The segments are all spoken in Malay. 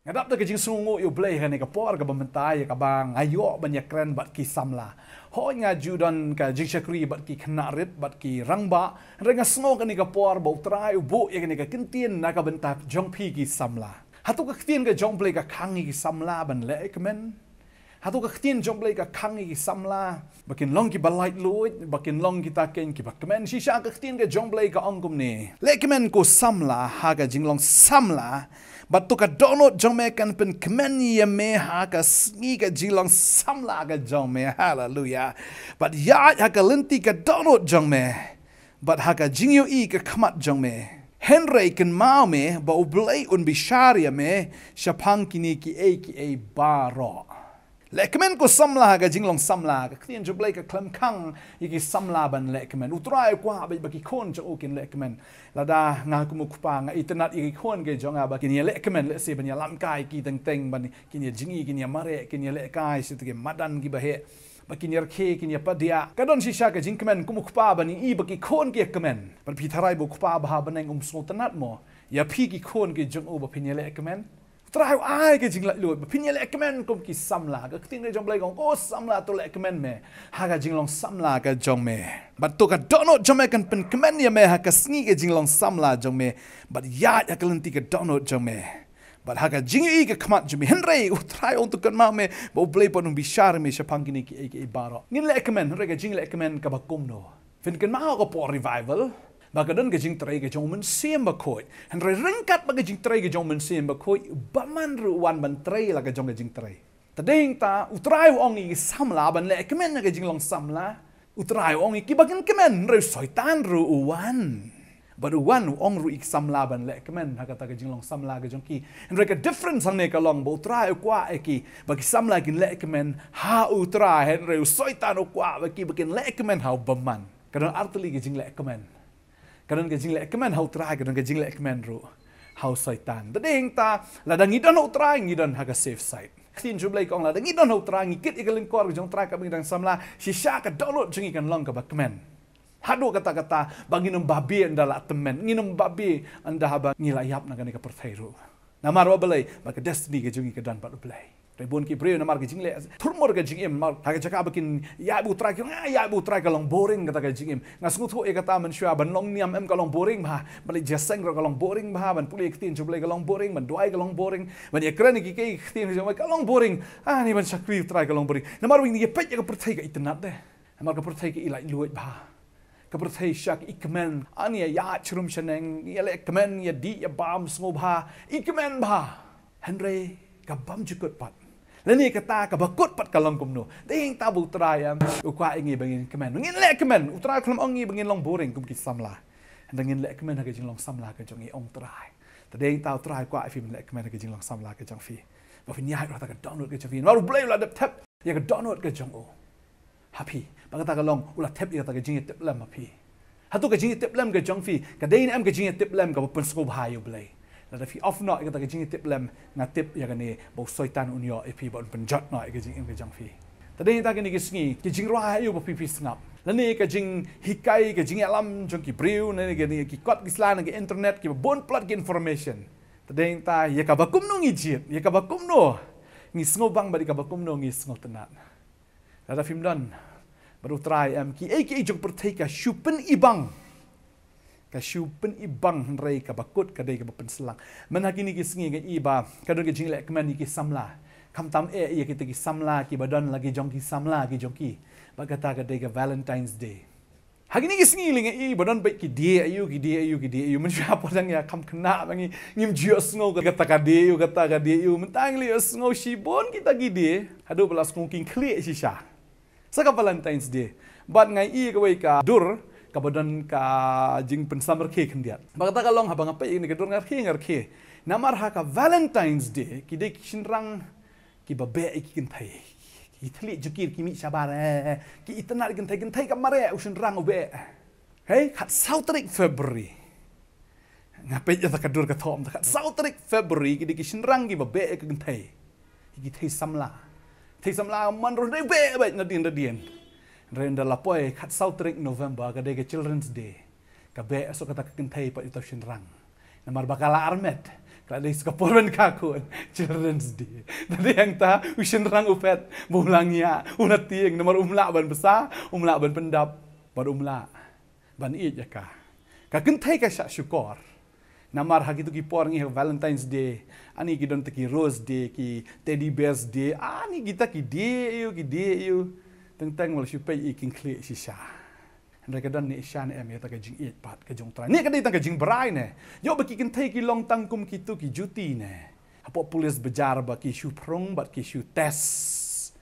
Ngadap ta kajing sungu yu blay kan ka por ka bamentai ka bang ayo banyak keren bat ki samla. Ho nga judan ka jing syakri bat ki knarit bat ki rangba renga sngo kan ka por bau trai bu ya kan ka kintien na ka bentak jong pi ki samla. Hatu ka kintien ka jong blay ka kangi ki samla ban le ekmen. Hatu ka kintien jong blay ka kangi ki samla bakin long ki balait luit bakin long kita ken ki bakmen shisha ka kintien ka jong blay ka angkum ni. Le ekmen ko samla ha ka jing long samla Batu ka donut jong me kan pen kemen ye me ha ka sngi ka jilang samla ka jong me hallelujah. But ya ha ka lenti ka donut jong me. But ha ka jingyo I ka kamat jong me. Henry kan mau me ba ublay un bisharia me syapang kini ki e baro. Lekmen ko samla ka jinglong samla ka kien jublay ka klem kang iki samla ban lekmen utrai kwa ba baki kon jo kin lekmen lada nga kumukupa nga internet iki kon ke jonga ba kin lekmen le se ban ya lam kai ki teng teng ban kin ya jingi kin ya mare kin ya le kai sit ke madan ki ba he ba kin ya ke kin ya padia kadon shisha ka jingkemen kumukupa ban I baki kon ke kemen ban pitharai bu kupa ba ban ngum snotanat mo ya pi ki kon ke jong o ba pin ya lekmen Try ai ke jing lu pinya le kemen kom ki samla ka ting jong blai gong ko samla to le kemen me ha ga jing long samla ka jong me but to ka dono jong me kan pen kemen ya me ha ka sngi ke jing long samla jong me but ya ya ka lenti ka dono jong me but ha ka jing I ka kmat jong me henry try on to kan ma me bo blai pon bi shar me shapang kini ki e baro ngin le kemen re ga jing le kemen ka ba kum no fin kan ma ko po revival Bagadan gajing tray gajong men sim bakoi. Henry ringkat bagajing tray gajong men sim bakoi. Baman ruan ban tray la gajong gajing tray. Tadeng ta utray ongi samla ban le kemen gajing long samla. Utray ongi kibagan kemen re soitan ru uwan. Baru wan ong ru ik samla ban le kemen hakata gajing long samla gajong ki. Henry ka difference ang ne ka long bo utray kwa eki bagi samla gin le kemen ha utray henry soitan kwa bagi bagin le kemen ha baman. Kadang artli gajing le kemen. Kadang gajing le kemen hau try kadang gajing le kemen ru hau saitan dadeng ta ladang idon hau try ngidon haga safe side khin jublai kong ladang idon hau try ngikit ikalin kor jong try ka bingdang samla shisha ka download jong ikan long ka ba kemen hadu kata-kata banginum babi anda la temen nginum babi anda haba ngilayap na ka perthai ru namar wa belai ba ka destiny ka jong ikan pat belai Rebon ki breu namar gajing le thurmor gajing em mar haga jaka bakin ya bu try ka long boring kata gajing em ngasngu tho e kata man shwa ban long niam em ka long boring ba bali jaseng ka long boring ba ban puli ktin chublai ka long boring ban duai ka long boring ban ekran ki ke ktin jomai ka long boring ni ban shakri try ka long boring namar wing ni pet ka perthai ka itnat de namar ka perthai ka ilai luit ba ka perthai shak ikmen ani ya chrum shaneng ya le ikmen ya di ya bam sngoba ikmen ba henry ka bam jukut pat Lani kata ka bakut pat kalong kumno. Ding tabu trayam ukwa ingi bangin kemen. Ngin le kemen utray kelam ongi bangin long boring kum ki samla. Ndangin le kemen ha jing long samla ka jong ong tray. Tadeng tau tray kwa fi le kemen ha jing long samla ka jong fi. Ba fi nyai rata ka download ka jong fi. Maru blay la dep tap ya ka download ka jong o. Happy. Bangata ka long ula tap ya ta ka jing tip lam happy. Hatu ka jing tip lam ka jong fi. Ka dein am ka jing tip lam ka pun skob hayo blay. Lada fi off not kata kajing tip lem ngatip ya kani bau soitan unyo epi bon penjat no kajing im kajang fi tadi ta kini kisngi kajing roha ayu bo pipi sngap lani kajing hikai kajing alam jong ki breu nani kani ki kot kislan ki internet ki bon plat ki information tadi ta ya ka bakum no ngijit ya ka bakum no ngi sngo bang bari ka bakum no ngi sngo tenat lada film dan baru try am ki jong perteka shupen ibang Kasyupen ibang rei ka bakut kadai ka bapen selang. Menakini ki sengi ka iba kadon ka jinglek kemen ki samla. Kam tam ia kita ki samla ki badan lagi jong ki samla ki jong ki. Bagata kadai ka Valentine's Day. Hagini ki sengi linga i badan baik ki dia ayu ki dia ayu ki dia ayu men siapa dang ya kam kena bangi ngim jio sngo kata ka dia ayu mentang li sngo shibon kita ki dia. Hadu belas ngking klik shisha. Saka Valentine's Day. Bat ngai i ka wei ka dur kabadan ka jing pensamar ke kendiat. Bagata kalong habang apa ini kedor ngar ke. Namar ha ka Valentine's Day ki de kishinrang ki babe ki kentai. Ki thli jukir ki mi sabar ki itnar kentai ka mare ushinrang obe. Hey, kat Sautrik February. Ngapai ya takador ka thom kat Sautrik February ki de kishinrang ki babe ki kentai. Ki thai samla. Thai samla man ro de be ba nadin. Renda lapoi kat Sautrik November kadai ke Children's Day. Kabe esok kata kentai pat itu shinrang. Namar bakala armet Tak ada sekapur ben kakun Children's Day. Tadi yang ta usin rang upet mulangnya unat tieng nomor umla ban besar umla ban pendap ban umla ban it ya ka. Ka kentai ka syukur. Namar hagi tu ki por ngi Valentine's Day. Ani ki don ki Rose Day ki Teddy Bears Day. Ani kita ki day you. Tentang mal syupai iking klik sisa. Mereka dan ni isyan em ya tak jing it pat ke jong try. Ni kadai tak jing berai ne. Yo baki kentai ki long tangkum kitu ki juti ne. Apo polis bejar ba ki shu prong bat ki shu test.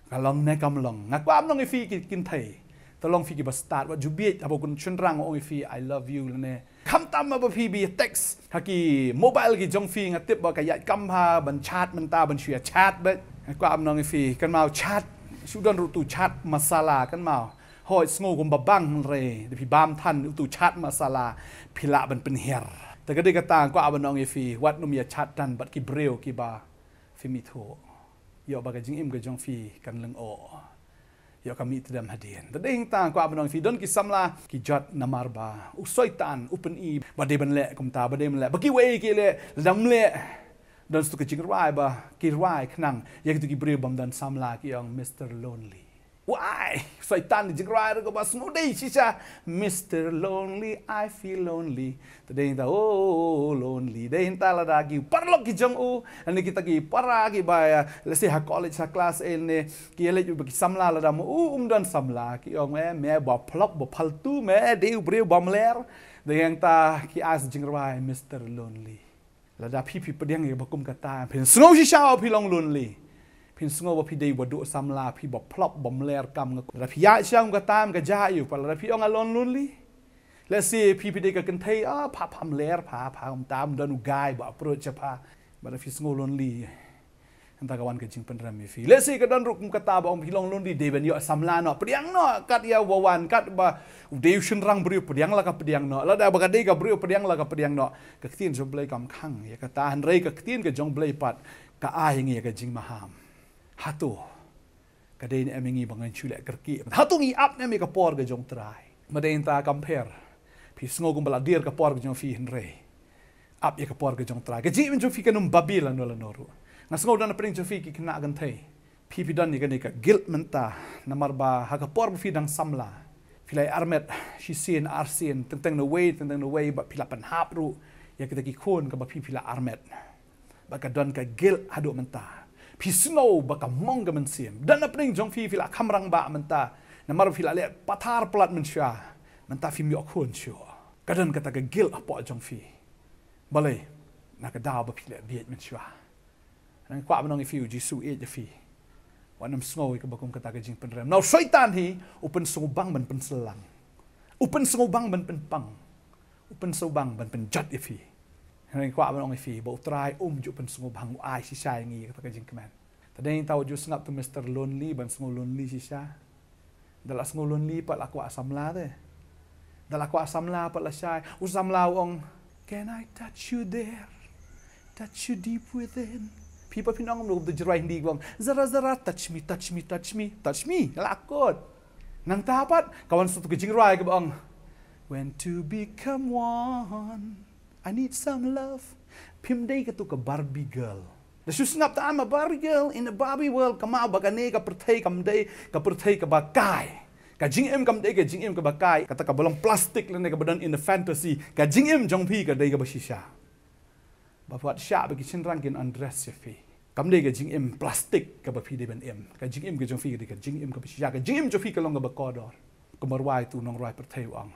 Kalong ne kam long. Ngaku am long ifi ki kentai. Tolong fi ki ba start wat jubit apo kun chunrang ong ifi I love you ne. Kam tam ba fi bi text haki mobile ki jong fi ngatip ba ka yat kam ha ban chat man ta ban share chat ba. Ngaku am long ifi kan mau chat. Sudan rutu chat masalah kan mau. Hoi sngo kum babang re di bam tan utu chat masalah pila ban penher. Tagadi kata ko abanong ifi wat num ya chat tan bat ki breu ki ba fi mitho. Yo ba ka jing im ga jong fi kan leng o. Yo kami tidam hadin. Tading ta ko abanong ifi don ki samla ki jot namar ba. Usoi tan upen i ba de ban le kum ta ba de ban le. Ba ki we ki le dam le. Don stu ki jing rai ba ki rai knang ya ki breu bam dan samla ki yang Mr. Lonely. Why? Syaitan di jengrai ko bas ngudai sisa Mr. Lonely, I feel lonely. Tadi kita lonely. Dai hinta la dagi parlok ki jong u. Ani kita ki para ki baya. Let's say ha college ha class ne ki ele ju ki samla la dam dan samla ki ong me ba plop ba paltu me de breu bam ler. Dai hinta ki as jengrai Mr. Lonely. La da pipi pediang ya bakum kata. Pen snow sisa pi long lonely. Pin sungo ba pi dei wadu samla pi ba plop bom ler kam ngak ra pi ya syang ga tam ga ja yu pa ra pi ong alon lonely. Let's say pi dei ka kentai pa pam ler pa tam dan ugai ba approach pa ba ra pi sungo lonely. Anta kawan ka jing penram fi. Let's say ka dan ruk kata ba ong pi long lonely dei ben yo samla no pediang no kat ya wawan kat ba dei shin rang bru pediang la ka pediang no la da ba ka dei ka bru pediang la ka pediang no ka tin jong blai kam khang ya ka ta han rei ka tin ka jong blai pat ka ai ngi ka jing maham. Hatu kadai ni emingi bangan chulek kerki hatu ngi up ne me ka por ga jong trai madain ta compare pi sngo gum bala dir ka por ga jong fi henre up ye ka por ga jong trai ga ji men jong fi kanum babila no la noru na sngo dan pring jong fi ki kna gan thai pi dan ni ga ne ka guilt menta namar ba ha ka por fi dang samla filai armet shi sin arsin tentang no way ba pila pan hap ru ya kita ki khon ka ba pi pila armet ba ka don ka guilt hadu menta Pisno baka mongga mensim dan apning jong fi fila kamrang ba menta namar fila le patar plat mensya menta fi mi okun syo kadan kata ga gil apo jong fi balai nak da ba fila biet mensya nang kwa manong fi jisu e je fi wanam sngo ka bakum kata ga jing penrem now syaitan hi open sobang ban penselang open sobang ban penpang open sobang ban penjat e fi Hang kwa manong fi bo try ju pen sungo bang ai si sai ngi ka jing keman. Tadeng tau ju sngap tu Mr. Lonely ban sungo lonely si sa. Dala sungo lonely pat aku asamla de. Dala aku asamla pat la sai. Usamla ong can I touch you there? Touch you deep within. People pinong lu tu jerai hindi gong zara touch me. Touch me. Lakot. Nang tapat kawan satu ke jing rai ke bang. When to become one. I need some love. Pimday ka to ka Barbie girl. Nasusngap ta I'm a Barbie girl in the Barbie world. Kamao ba kani ka pertay kamday ka pertay ka bakay. Ka jingim kamday ka jingim ka bakay. Kata ka balong plastic lang ka badan in the fantasy. Ka jingim jongpi ka day ka basisya. Bapawat siya bagi sinrang kin undress ya fi. Kamday ka jingim plastic ka bapi day ban im. Ka jingim ka jongpi ka jingim ka basisya. Ka jingim jongpi ka long ka bakodor. Kumarway tu nong rai pertay wang.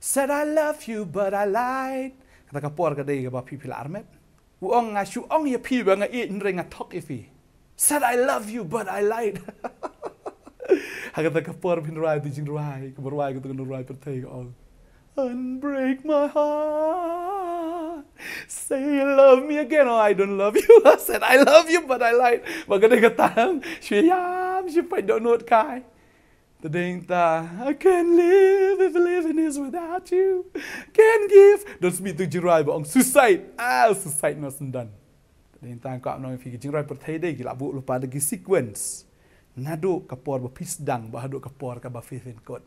Said I love you but I lied. Kata kapor ka day ka ba pipila armet. Uong nga shu ong ya pi ba nga i nre nga tok ifi. Said I love you but I lied. Kata kapor pin rai tu jing rai. Kamarway ka tu kan rai pertay ka ong. Unbreak my heart. Say you love me again. Oh, I don't love you. I said I love you but I lied. Baga day ka tam. Shuyam. Shupay don't know what kai. Tadeng ta, I can't live if living is without you. Can't give. Don't speak to jirai ba ong suicide. Suicide no sendan. Tadeng ta ko amno fi jirai perthai dei ki labu lupa dagi sequence. Nado kapor ba pisdang ba hado kapor ka ba fithin kot.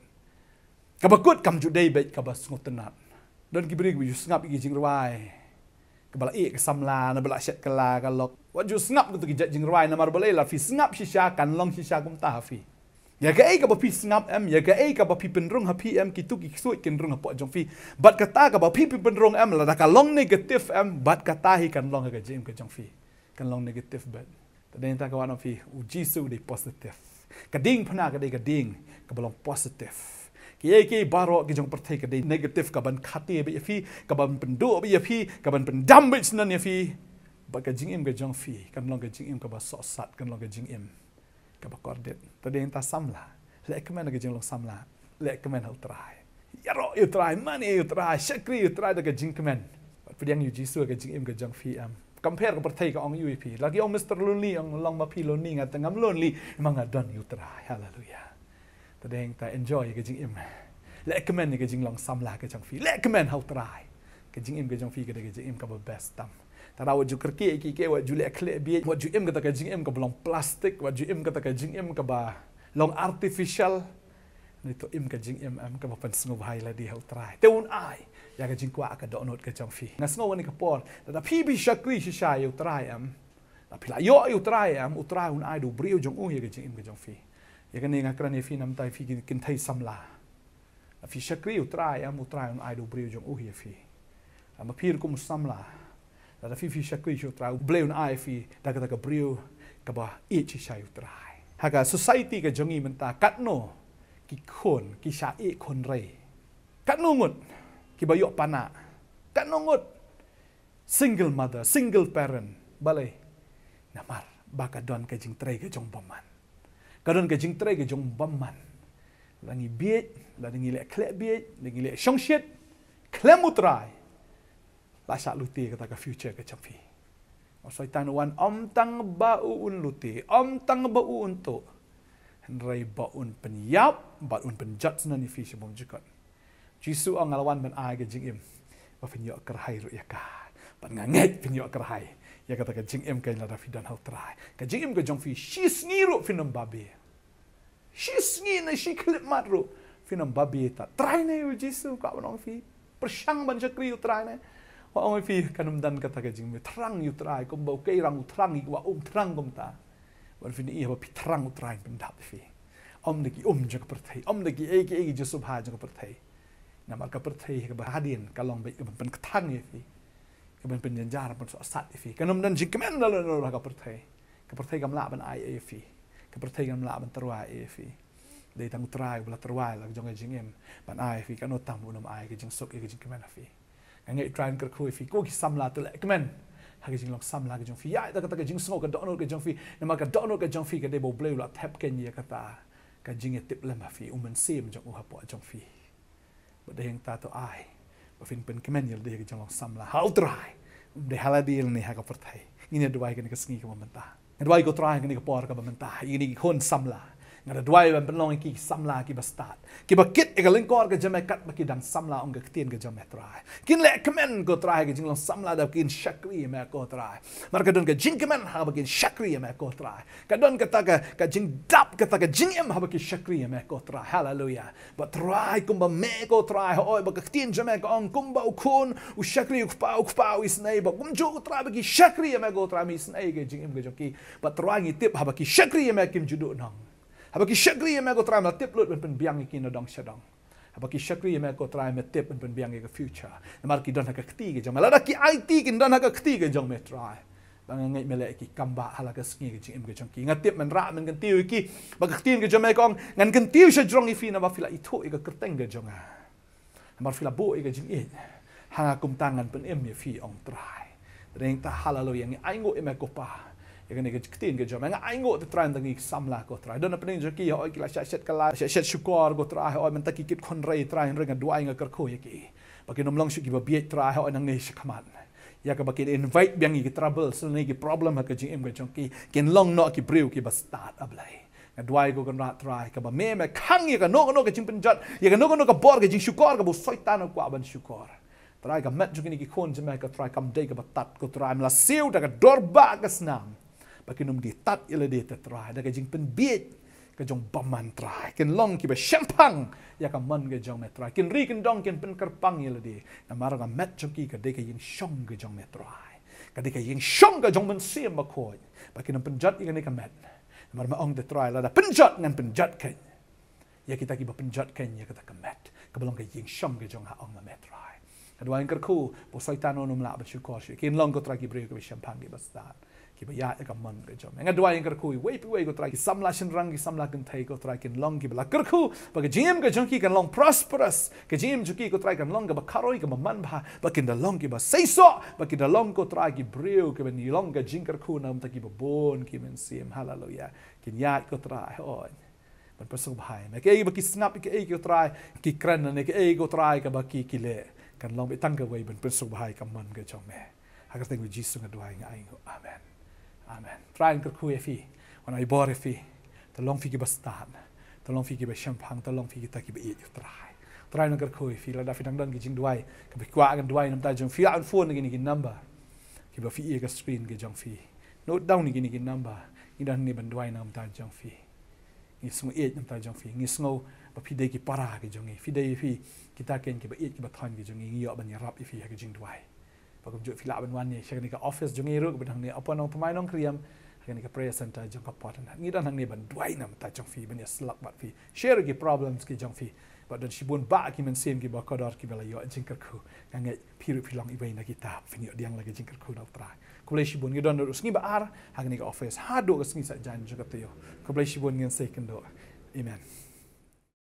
Ka ba kot kam judai bet ka ba sngot tenat. Don ki brig bi sngap ki jirai. Kebala ke samla na bala syat kala kalok. Waju sengap gitu ki jing rai na mar balai la fi sengap shisha kan long shisha kum ta fi. Ya ga ka ba pi sengap ya ga ka ba pi penrung ha pi ki tu ki suit kin rung ha po jong fi. Bat kata ka ba pi penrung la da ka long negative bat kata hi kan long ka jing ka jong fi. Kan long negative bat. Tadeng ta ka wan fi ujisu di positive. Kading phana ka ding ka balong positive. Ki baro ki jong pertai ka ding negative ka ban khati bi fi ka ban pendu bi fi ka ban pendam bi snan ya fi. Ba ka jing im ka jong fi kan long ka jing im ka ba so sat kan long ka jing im ka ba kordet. Tadeng ta samla. Le ka man ka jing long samla. Le ka man hal try. Yaro you try money you try shakri you try da ka jing ka man. Pediang yu jisu ka jing im ka jong fi compare ka pertai ka ong UEP. Lagi ong Mr. Lonely ong long ma pi lonely nga tengam lonely mang adon you try. Hallelujah. Tadeng ta enjoy ka jing im. Le recommend ka jing long samla ka jong fi. Le recommend how try. Ka jing im ka jong fi ka jing im ka ba best tam. Tara waju kerki ki waju le kle bi waju im ka jing im ka long plastic waju im ka jing im ka ba long artificial. Nito im ka jing im ka ba pan sngo bahai la di how try. Teun ai ya ka jing kwa ka donot ka jong fi. Nga sngo ni ka por. Ta pi bi shakri shisha you try Tapi la yo you try utrai un ai do brio jong ya ka jing im ka jong fi. Ya kan nga kran fi nam tai fi kin thai samla. Fi shakri utrai un ai do brio jong ya fi. Ma pir kum samla. Da fi shakri utrai bleu un ai fi da ka brio ka ba chi shai utrai. Haga society ka jongi menta katno ki khon ki sha khon rei. Katno ngut ki ba yo pana. Katno ngut single mother, single parent balai namar baka don ka jing trei ka jong baman. Kadon ka jing trei ka jong baman. Langi biet, langi le klek biet, langi le shong shit, klemutrai. La sha luti kata ka future ka champi. Osoi tanuan om tang ba un luti, om tang ba un to. Henrai ba un penyap, ba un penjat senani fi sebom jikot. Jisu ang ngalawan ben ai ka jing im. Ba penyo kerhai ru ya ka. Ban nganget penyo kerhai. Ya kata ka jing im ka la fi dan hau trai. Ka jing im ka jong fi shis ngiru finam babe. Shis ngi na shi klip matru finam babe ta. Try na yu Jisu ka banong fi. Persyang ban jakri yu try na. Wa ong fi kanum dan kata ka jing mi terang yu try ko bau kei rang terang i wa terang kom ta. Wan fi ni ba pi terang try pendap fi. Om deki jak perthai. Om deki eki Jisu bha jak perthai. Nama ka perthai ka bahadin kalong baik pen ketang ya fi. Ka ben penjanjar pen so sat fi. Kanum dan jikmen lalu ka perthai. Ka perthai gamla ban ai fi. Ka perthai gamla ban terwai fi. Dei tang trai bla terwai la jong jing em ban ai fi kanot tam bunam ai ka jing sok e ka jing kemen fi. Ngai try ker khu fi ko ki samla tu le kemen. Ha ka jing long samla ka jong fi. Ya ta ka jing sok ka donor ka jong fi. Nama ka donor ka jong fi ka de bo bleu la tap ken ya kata. Ka jing tip lem fi umen sim jong ha po jong fi. Bada yang tato ai. Bafin pen kemen yel de jong samla. How try. De haladil ni ha ka pertai. Ini dua kan ka sngi ka mentah. Dua go try kan ka por ka mentah. Ini kon samla. Ngada dua ban penlong ki samla ki bastat. Ki bakit e ka lingkor ka jame kat baki dang samla ong ka ktien ka jame try. Kin le kemen go try ka jinglong samla da kin shakri me ko try. Mar ka don ka jing kemen ha baki shakri me ko try. Ka don ka ta ka jing dap ka ta ka jing em ha baki shakri me ko try. Hallelujah. But try kumba me ko try oi baka ktien jame ka ong kumba ukun u shakri ukpa isnei ba kumjo try baki shakri me ko try mi isnei ka jing em ka joki. But try ngi tip ha baki shakri me kim judu nang. Habaki syakri me ko try ma tip lut pen biang ki no dong syadong. Habaki syakri me ko try me tip pen biang ki future. Namar ki don ha ka kti ki jong. Malada ki IT ki don ha ka kti ki jong me try. Bang ngai me le ki kamba hala ka sngi ki jing em ki jong ki. Ngatip men ra men kan tiu ki. Ba ka ktin ki jong me kong ngan kan tiu sha jong i fi na ba fila itu i ka kerteng ki jong. Namar fila bo i ka jing i. Hanga kum tangan pen em ye fi ong try. Reng ta halalo yang ai ngo me ko pa. Ya kan ketin ke jom nga ai ngot try ndangi samla ko try don pening joki oi kila shat kala shat syukur go try oi men takikit kon rei try ringa dua nga kerko yaki baki nom long shuki ba biet try oi nang nei shkaman ya ka baki invite biang ki trouble so nei ki problem ha ka jing em ga joki ken long no ki brew ki ba start ablai nga dua go kan rat try ka ba me khang ya ka no ka jing penjat ya ka no ka bor ka jing syukur ka bu soitan ko ban syukur try ka met joki ni ki kon jema ka try kam dei ka ba tat ko try mla siu da ka dorba ka snam. Bagi nom di tat ila di tetrai. Da ka jing pen biet ke jong baman trai kin long ki ba shampang ya ka man ke jong metrai kin ri kin dong kin pen kerpang ye ladi na mar ga met choki ka de ka yin shong ke jong metrai ka de ka yin shong ka jong men sim ba ko ba kin pen jat i ka ne ka met mar ma ong de trai la da pen jat ngan pen jat ka ya kita ki ba pen jat ka ya ka met ka belong ka yin shong ke jong ha ong ma metrai kadwa ing kerku po soitan onum la ba chukor shi kin long ko trai ki bre ka shampang ki bastan ki ba ya ka man ke jom nga dua yang kerku we ko trai ki samla shin rang ki samla kan thai ko trai kin long ki bla kerku ba ke jim ke jong ki kan long prosperous ke jim juki ko trai kan long ka ba karoi ka man ba kin da long ki ba sei so ba ki da long ko trai ki breu ke ni long ka jing kerku nam ta ki ba bon ki men sim hallelujah kin ya ko trai oi ban pasung bhai me ke ba ki snap ke ko trai ki kran ne ke ko trai ka ba ki le kan long be tang ka we ban pasung bhai ka man ke jom me agar teng Jesus nga dua nga ai amen amen. Try and kerku fi. Wan ai bor fi. Talong fi ki bastan. Talong fi ki ba shampang. Talong fi ki ta ki ba eat try. Try and kerku fi. La da fi dang dang ki jing duai. Ka bi kwa kan duai nam ta jong fi an phone ni ki number. Ki ba fi e ka screen ki jong fi. Note down ni ki number. Ni dan ni ban duai nam ta jong fi. Ni smo eat nam ta jong fi. Ni sngo ba fi de ki para ki jong fi de fi kita ken ki ba eat ki ba thon ki jong ni yo ban ya rap fi ha ki jing duai. Pagam jo fila ban wan ni syang ni ka office jong ero ke bang ni apa nong pemain nong kriam ni ka prayer center jong ka pot ni dan hang ni ban duai nam ta jong fi ban ya slak bat fi share ki problems ki jong fi but dan shibun ba ki men sem ki ba kodor ki bela yo jingkar ku ngai piru pilong ibai na kita fi ni diang lagi jingkar ku na tra ko le shibun ngi don sngi ba ar hang ni ka office ha do ka sngi sa jan jo ka tyo ko le shibun ngi second do amen.